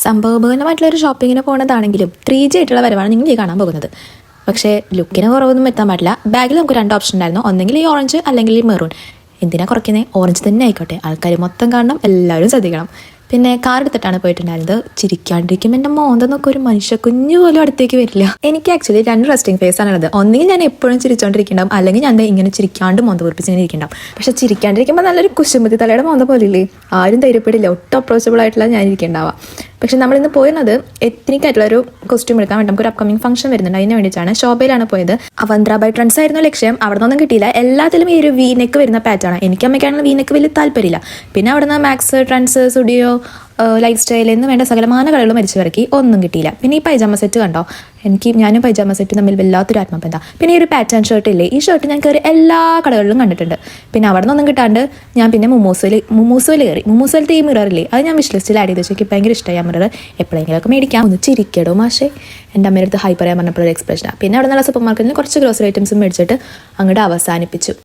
സംഭവബഹുലമായിട്ടുള്ളൊരു ഷോപ്പിങ്ങിന് പോകുന്നതാണെങ്കിലും 3G ആയിട്ടുള്ള വരവാണ് നിങ്ങൾ ഈ കാണാൻ പോകുന്നത്. പക്ഷേ ലുക്കിന് കുറവൊന്നും എത്താൻ പാടില്ല. ബാഗിൽ നമുക്ക് 2 ഓപ്ഷൻ ഉണ്ടായിരുന്നു, ഒന്നെങ്കിൽ ഈ ഓറഞ്ച് അല്ലെങ്കിൽ ഈ മെറൂൺ. എന്തിനാ കുറയ്ക്കുന്നത്? ഓറഞ്ച് തന്നെ ആയിക്കോട്ടെ, ആൾക്കാർ മൊത്തം കാണണം, എല്ലാവരും ശ്രദ്ധിക്കണം. പിന്നെ കാർ എടുത്തിട്ടാണ് പോയിട്ടുണ്ടായിരുന്നത്. ചിരിക്കാണ്ടിരിക്കുമ്പോൾ എൻ്റെ മോന്തെന്നൊക്കെ ഒരു മനുഷ്യ കുഞ്ഞു പോലും അടുത്തേക്ക് വരില്ല. എനിക്ക് ആക്ച്വലി 2 റെസ്റ്റിംഗ് ഫേസ് ആണുള്ളത്. ഒന്നെങ്കിൽ ഞാൻ എപ്പോഴും ചിരിച്ചോണ്ടിരിക്കണ്ടാവും, അല്ലെങ്കിൽ ഞാൻ ഇങ്ങനെ ചിരിക്കാണ്ട് മോന്ത പൊറിപ്പിച്ച് ഇങ്ങനെ ഇരിക്കണ്ടാവും. പക്ഷെ ചിരിക്കാണ്ടിരിക്കുമ്പോൾ നല്ലൊരു കുശുമ്പത്തി തലയുടെ മോന്ത പോലില്ലേ, ആരും ധൈര്യപ്പെടില്ല, ഒട്ടും അപ്രോച്ചബിൾ ആയിട്ടുള്ള ഞാൻ ഇരിക്കണ്ടാവുക. പക്ഷെ നമ്മളിന്ന് പോയിരുന്നത് എത്നിക് ആയിട്ടുള്ള ഒരു കോസ്റ്റ്യൂം എടുക്കാൻ വേണ്ടി നമുക്കൊരു അപ്കമിങ് ഫംഗ്ഷൻ വരുന്നുണ്ട്, അതിന് വേണ്ടിയിട്ടാണ്. ശോഭയിലാണ് പോയത്. അവന്ത്ര ബൈ ട്രെൻഡ്സ് ആയിരുന്നു ലക്ഷ്യം. അവിടെ നിന്നൊന്നും കിട്ടിയില്ല. എല്ലാത്തിലും ഈ ഒരു വീനെക്ക് വരുന്ന പാറ്റാണ്. എനിക്ക് അമ്മയ്ക്കാണെങ്കിൽ വീനെക്ക് വലിയ താല്പര്യമില്ല. പിന്നെ അവിടെ നിന്ന് Max, Trends, Studio, Lifestyle എന്ന് വേണ്ട സകലമാന കടകളും മരിച്ചു ഇറക്കി, ഒന്നും കിട്ടിയില്ല. പിന്നെ ഈ പൈജാമ സെറ്റ് കണ്ടോ, ഞാനും പൈജാമ സെറ്റ് തമ്മിൽ വല്ലാത്തൊരു ആത്മബന്ധ. പിന്നെ ഈ ഒരു പാറ്റേൺ ഷർട്ട് ഇല്ലേ, ഈ ഷർട്ട് ഞാൻ കയറി എല്ലാ കടകളിലും കണ്ടിട്ടുണ്ട്. പിന്നെ അവിടെ നിന്നൊന്നും കിട്ടാണ്ട് ഞാൻ പിന്നെ മുമൂസോയിൽ കയറി. മുമൂസോയിലത്തെ ഈ മിററില്ലേ, അത് ഞാൻ വിഷ് ലിസ്റ്റിൽ ആഡ് ചെയ്ത് വെച്ചു. എനിക്ക് ഭയങ്കര ഇഷ്ടമായി ആ മിറർ. എപ്പോഴെങ്കിലുമൊക്കെ മേടിക്കാം. ഒന്ന് ചിരിക്കടോ മാഷേ, എൻ്റെ അമ്മയുടെ അടുത്ത് ഹൈ പറയാൻ പറഞ്ഞപ്പോൾ ഒരു എക്സ്പ്രഷനാണ്. പിന്നെ അവിടെ നിന്നുള്ള സൂപ്പർ മാർക്കറ്റിൽ കുറച്ച് ഗ്രോസറി ഐറ്റംസും മേടിച്ചിട്ട് അങ്ങോട്ട് അവസാനിപ്പിച്ചു.